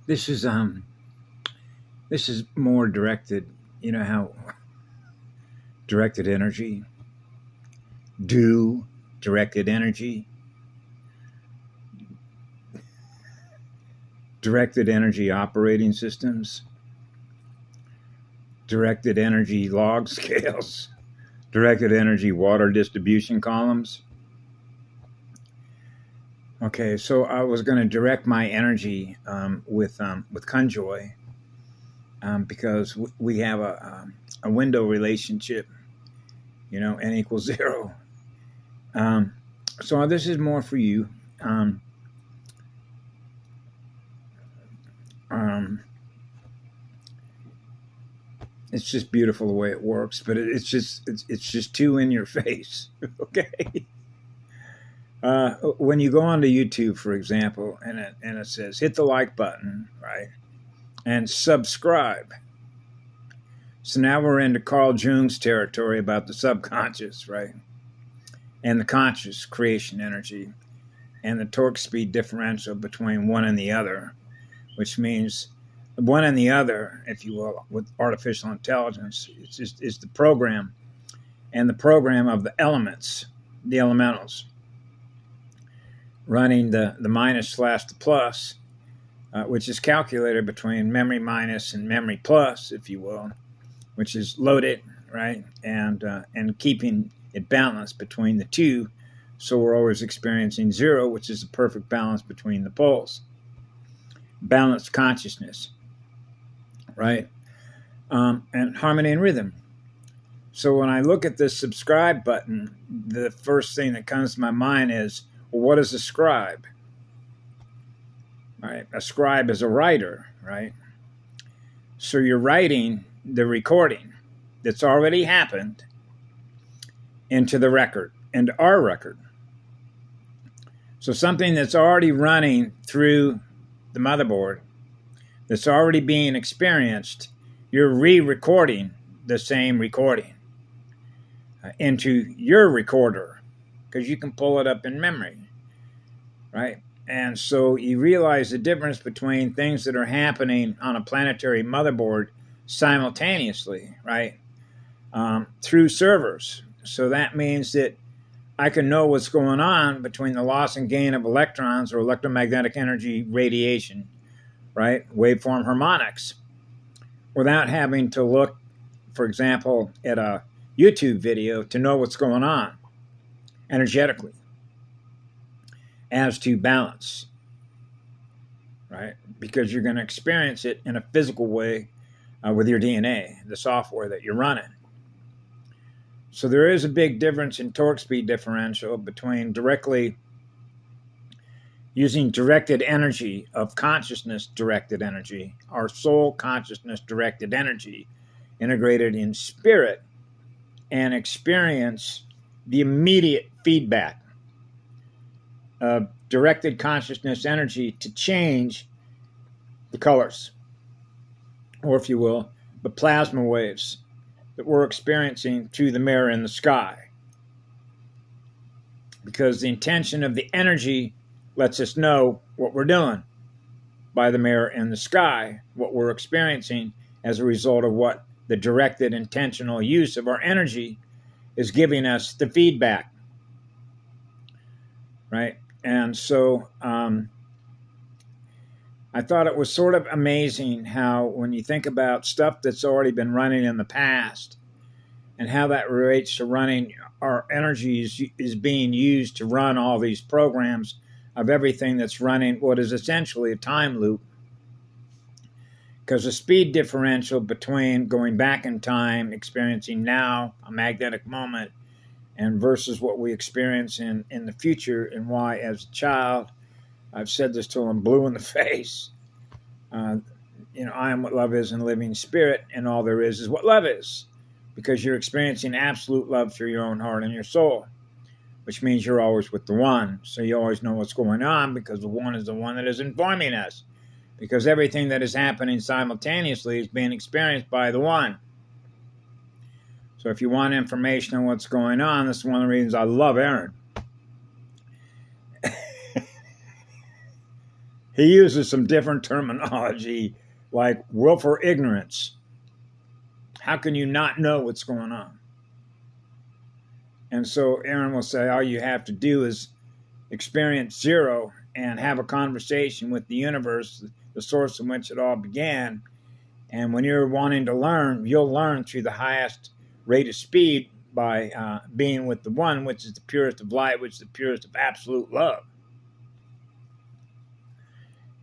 This is this is more directed. You know how directed energy, do directed energy, directed energy operating systems, directed energy log scales, directed energy water distribution columns. Okay, so I was going to direct my energy with Conjoy because we have a window relationship, n equals zero. Um, so this is more for you. Um, um, it's just beautiful the way it works, but it's just too in your face. Okay. When you go onto YouTube, for example, and it says hit the like button, right, and subscribe. So now we're into Carl Jung's territory about the subconscious, right, and the conscious creation energy, and the torque speed differential between one and the other, which means one and the other, if you will, with artificial intelligence, is the program and the program of the elements, the elementals, running the minus slash the plus, which is calculated between memory minus and memory plus, if you will, which is loaded, right, and keeping it balanced between the two, so we're always experiencing zero, which is the perfect balance between the poles. Balanced consciousness, right, and harmony and rhythm. So when I look at this subscribe button, the first thing that comes to my mind is, well, what is a scribe? Right, a scribe is a writer, right? So you're writing the recording that's already happened into the record, into our record. So something that's already running through the motherboard, that's already being experienced, you're re-recording the same recording into your recorder, because you can pull it up in memory, right? And so you realize the difference between things that are happening on a planetary motherboard simultaneously, right? Through servers. So that means that I can know what's going on between the loss and gain of electrons or electromagnetic energy radiation, right? Waveform harmonics, without having to look, for example, at a YouTube video to know what's going on energetically as to balance, right? Because you're going to experience it in a physical way with your DNA, the software that you're running. So there is a big difference in torque speed differential between directly using directed energy of consciousness directed energy, our soul consciousness directed energy, integrated in spirit, and experience the immediate feedback of directed consciousness energy to change the colors, or if you will, the plasma waves that we're experiencing through the mirror in the sky. Because the intention of the energy lets us know what we're doing by the mirror in the sky, what we're experiencing as a result of what the directed intentional use of our energy is giving us the feedback, right? And so I thought it was sort of amazing how when you think about stuff that's already been running in the past and how that relates to running our energy is being used to run all these programs of everything that's running what is essentially a time loop. Because the speed differential between going back in time, experiencing now a magnetic moment, and versus what we experience in the future, and why as a child, I've said this till I'm blue in the face, I am what love is in living spirit, and all there is what love is. Because you're experiencing absolute love through your own heart and your soul, which means you're always with the one. So you always know what's going on because the one is the one that is informing us. Because everything that is happening simultaneously is being experienced by the one. So if you want information on what's going on, this is one of the reasons I love Aaron. He uses some different terminology like willful ignorance. How can you not know what's going on? And so Aaron will say, all you have to do is experience zero and have a conversation with the universe, the source in which it all began. And when you're wanting to learn, you'll learn through the highest rate of speed by being with the one, which is the purest of light, which is the purest of absolute love.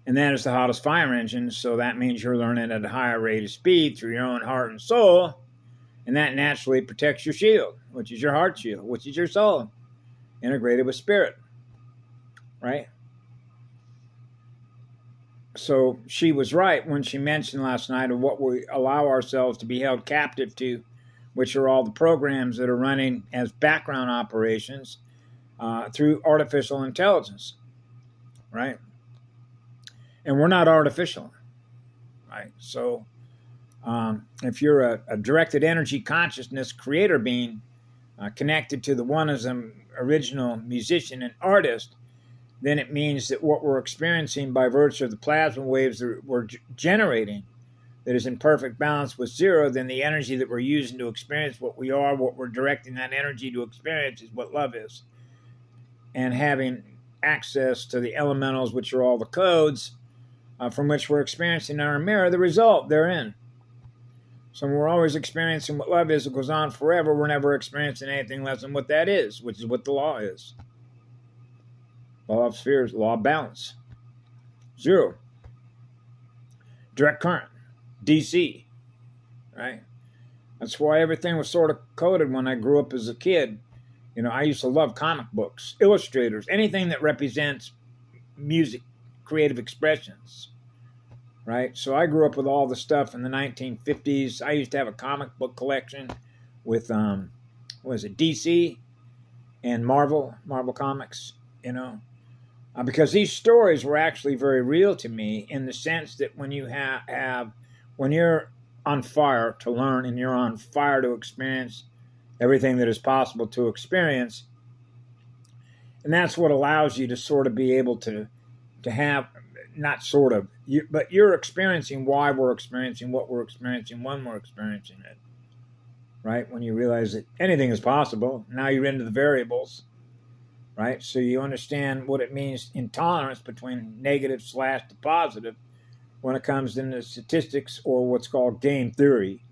And that is the hottest fire engine. So that means you're learning at a higher rate of speed through your own heart and soul. And that naturally protects your shield, which is your heart shield, which is your soul, integrated with spirit. Right? So she was right when she mentioned last night of what we allow ourselves to be held captive to, which are all the programs that are running as background operations through artificial intelligence. Right? And we're not artificial. Right? So if you're a directed energy consciousness creator being connected to the one as an original musician and artist, then it means that what we're experiencing by virtue of the plasma waves that we're generating that is in perfect balance with zero, then the energy that we're using to experience what we are, what we're directing that energy to experience is what love is. And having access to the elementals, which are all the codes from which we're experiencing in our mirror, the result therein. So when we're always experiencing what love is, it goes on forever. We're never experiencing anything less than what that is, which is what the law is. Law of spheres, law of balance. Zero. Direct current. DC. Right? That's why everything was sort of coded when I grew up as a kid. You know, I used to love comic books, illustrators, anything that represents music, creative expressions. Right? So I grew up with all the stuff in the 1950s. I used to have a comic book collection with, DC and Marvel Comics, you know. Because these stories were actually very real to me in the sense that when you when you're on fire to learn and you're on fire to experience everything that is possible to experience, and that's what allows you to sort of be able to have, not sort of, but you're experiencing why we're experiencing what we're experiencing when we're experiencing it, right? When you realize that anything is possible, now you're into the variables, right? So you understand what it means in tolerance between negative / to positive when it comes into statistics or what's called game theory,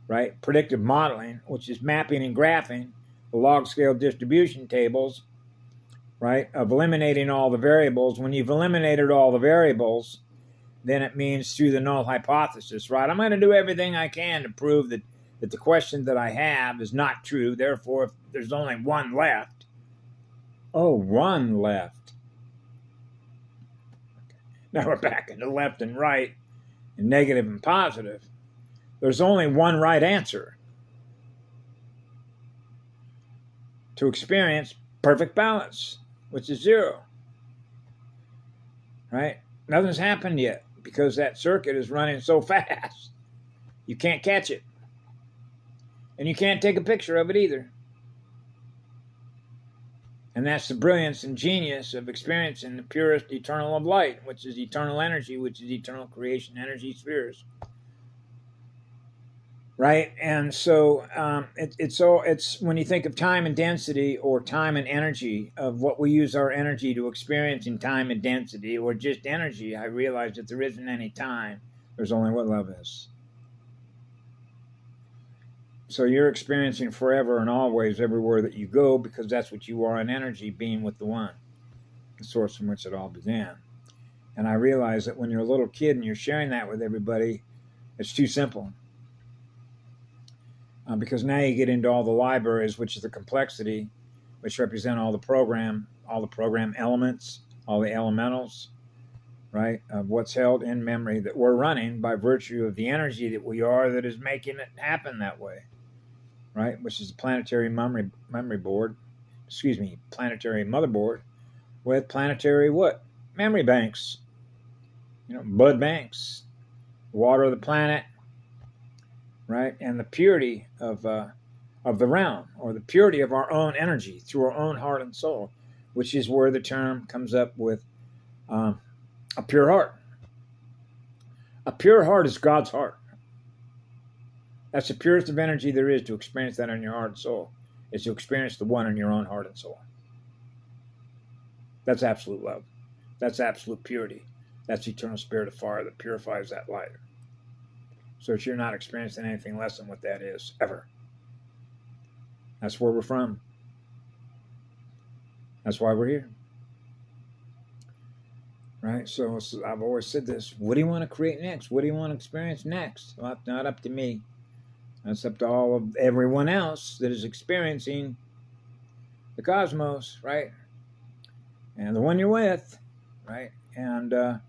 right? Predictive modeling, which is mapping and graphing the log scale distribution tables, right, of eliminating all the variables. When you've eliminated all the variables, then it means through the null hypothesis, right? I'm going to do everything I can to prove that the question that I have is not true. Therefore, if there's only one left, one left. Now we're back into left and right and negative and positive. There's only one right answer to experience perfect balance, which is zero. Right? Nothing's happened yet because that circuit is running so fast. You can't catch it. And you can't take a picture of it either. And that's the brilliance and genius of experiencing the purest eternal of light, which is eternal energy, which is eternal creation energy spheres. Right? And so it's when you think of time and density or time and energy of what we use our energy to experience in time and density or just energy, I realize that there isn't any time. There's only what love is. So you're experiencing forever and always everywhere that you go because that's what you are in energy, being with the one, the source from which it all began. And I realize that when you're a little kid and you're sharing that with everybody, it's too simple. Because now you get into all the libraries, which is the complexity, which represent all the program elements, all the elementals, right, of what's held in memory that we're running by virtue of the energy that we are that is making it happen that way, right, which is the planetary planetary motherboard with planetary what? Memory banks, blood banks, water of the planet, right, and the purity of the realm, or the purity of our own energy through our own heart and soul, which is where the term comes up with A pure heart. A pure heart is God's heart. That's the purest of energy there is to experience that in your heart and soul, is to experience the one in your own heart and soul. That's absolute love. That's absolute purity. That's eternal spirit of fire that purifies that light. So that you're not experiencing anything less than what that is, ever. That's where we're from. That's why we're here. Right? So I've always said this. What do you want to create next? What do you want to experience next? Well, it's not up to me. That's up to all of everyone else that is experiencing the cosmos, right? And the one you're with, right? And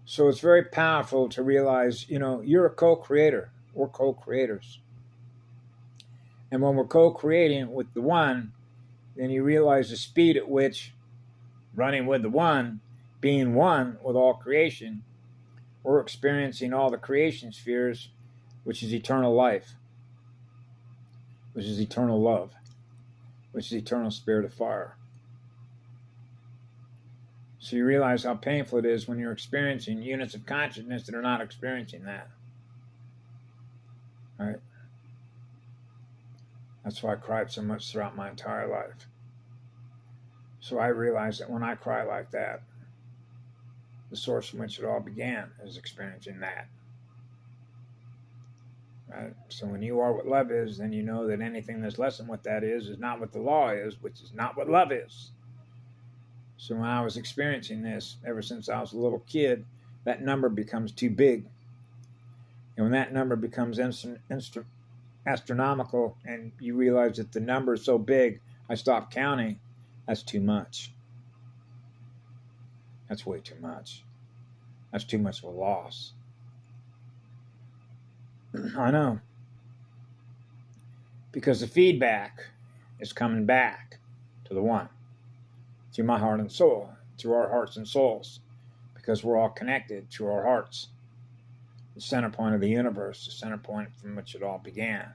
so it's very powerful to realize, you're a co-creator. We're co-creators. And when we're co-creating with the one, then you realize the speed at which running with the one, being one with all creation, we're experiencing all the creation spheres, which is eternal life, which is eternal love, which is eternal spirit of fire. So you realize how painful it is when you're experiencing units of consciousness that are not experiencing that. Right? That's why I cried so much throughout my entire life. So I realized that when I cry like that, the source from which it all began is experiencing that. Right? So when you are what love is, then you know that anything that's less than what that is not what the law is, which is not what love is. So when I was experiencing this, ever since I was a little kid, that number becomes too big. And when that number becomes astronomical and you realize that the number is so big, I stopped counting, that's too much. That's way too much. That's too much of a loss. I know. Because the feedback is coming back to the one, through my heart and soul, through our hearts and souls, because we're all connected through our hearts. The center point of the universe, the center point from which it all began,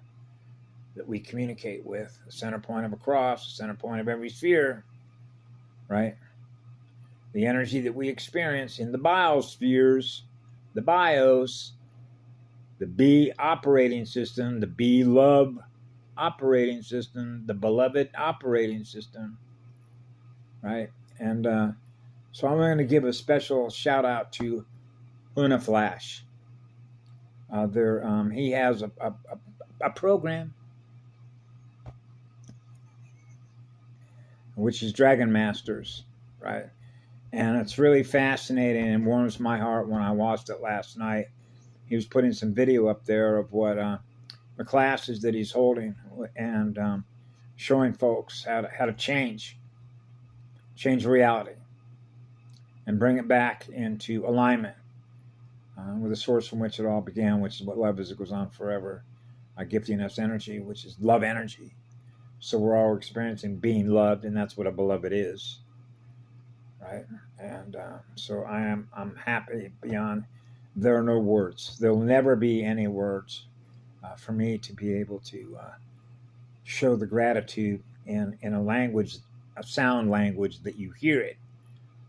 that we communicate with, the center point of a cross, the center point of every sphere, right? The energy that we experience in the biospheres, the bios, the B operating system, the B love operating system, the beloved operating system, right? And so I'm going to give a special shout out to Una Flash. He has a program which is Dragon Masters, right? And it's really fascinating and warms my heart when I watched it last night. He was putting some video up there of what the classes that he's holding and showing folks how to change reality and bring it back into alignment with the source from which it all began, which is what love is. It goes on forever, gifting us energy, which is love energy. So we're all experiencing being loved, and that's what a beloved is, right? And so I'm happy beyond. There are no words. There'll never be any words for me to be able to show the gratitude in a language, a sound language that you hear it,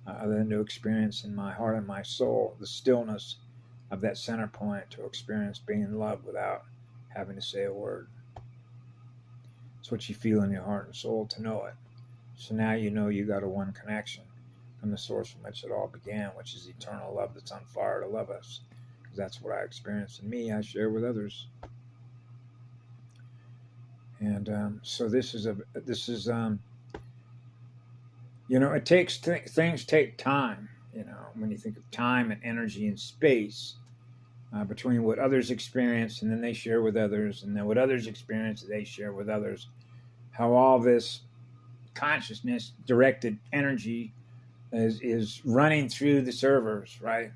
other than to experience in my heart and my soul the stillness of that center point, to experience being in love without having to say a word. It's what you feel in your heart and soul to know it. So now you know you got a one connection from the source from which it all began, which is eternal love that's on fire to love us. Because that's what I experience in me, I share with others. And so this is it takes things take time. When you think of time and energy and space between what others experience and then they share with others, and then what others experience they share with others, how all this consciousness directed energy is running through the servers, right?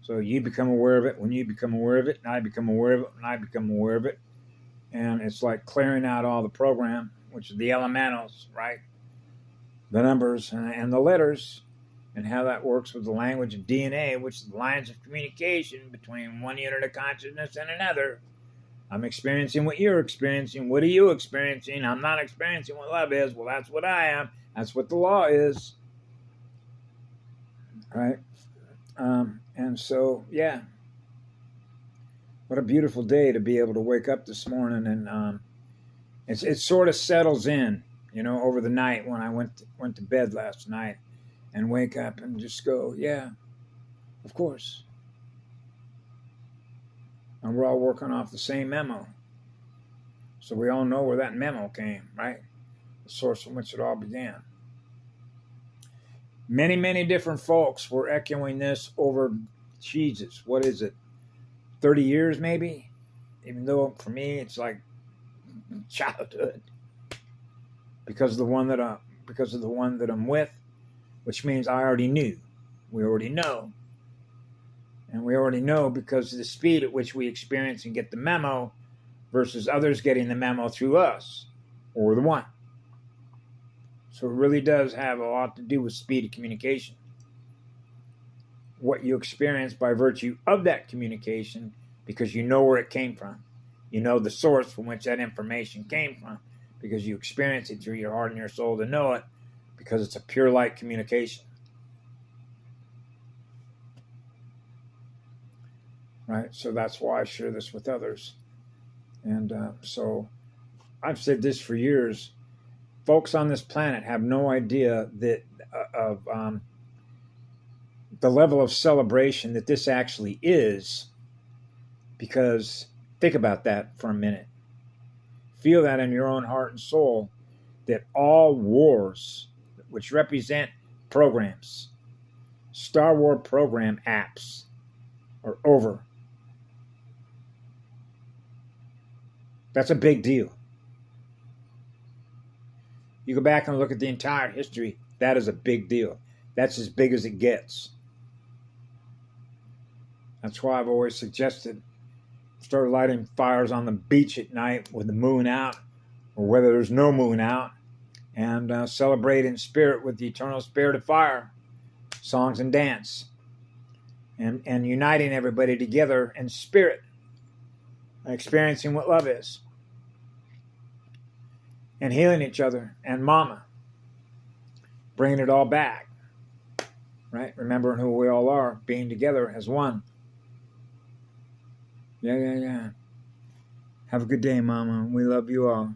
So you become aware of it when you become aware of it, and I become aware of it when I become aware of it. And it's like clearing out all the program, which is the elementals, right? The numbers and the letters, and how that works with the language of DNA, which is the lines of communication between one unit of consciousness and another. I'm experiencing what you're experiencing. What are you experiencing? I'm not experiencing what love is. Well, that's what I am. That's what the law is. Right? And so, yeah, what a beautiful day to be able to wake up this morning, and it sort of settles in, over the night when I went to bed last night, and wake up and just go, yeah, of course. And we're all working off the same memo. So we all know where that memo came, right? The source from which it all began. Many, many different folks were echoing this over, Jesus, what is it, 30 years maybe? Even though for me it's like childhood. Because of the one that I'm with, which means I already knew. We already know. And we already know because of the speed at which we experience and get the memo versus others getting the memo through us or the one. So it really does have a lot to do with speed of communication. What you experience by virtue of that communication, because you know where it came from. You know the source from which that information came from, because you experience it through your heart and your soul to know it, because it's a pure light communication. Right? So that's why I share this with others. And so I've said this for years. Folks on this planet have no idea that of the level of celebration that this actually is, because think about that for a minute. Feel that in your own heart and soul, that all wars, which represent programs, Star Wars program apps, are over. That's a big deal. You go back and look at the entire history, that is a big deal. That's as big as it gets. That's why I've always suggested start lighting fires on the beach at night with the moon out, or whether there's no moon out, and celebrate in spirit with the eternal spirit of fire, songs and dance, and uniting everybody together in spirit, experiencing what love is, and healing each other, and mama, bringing it all back, right? Remembering who we all are, being together as one. Yeah. Have a good day, mama. We love you all.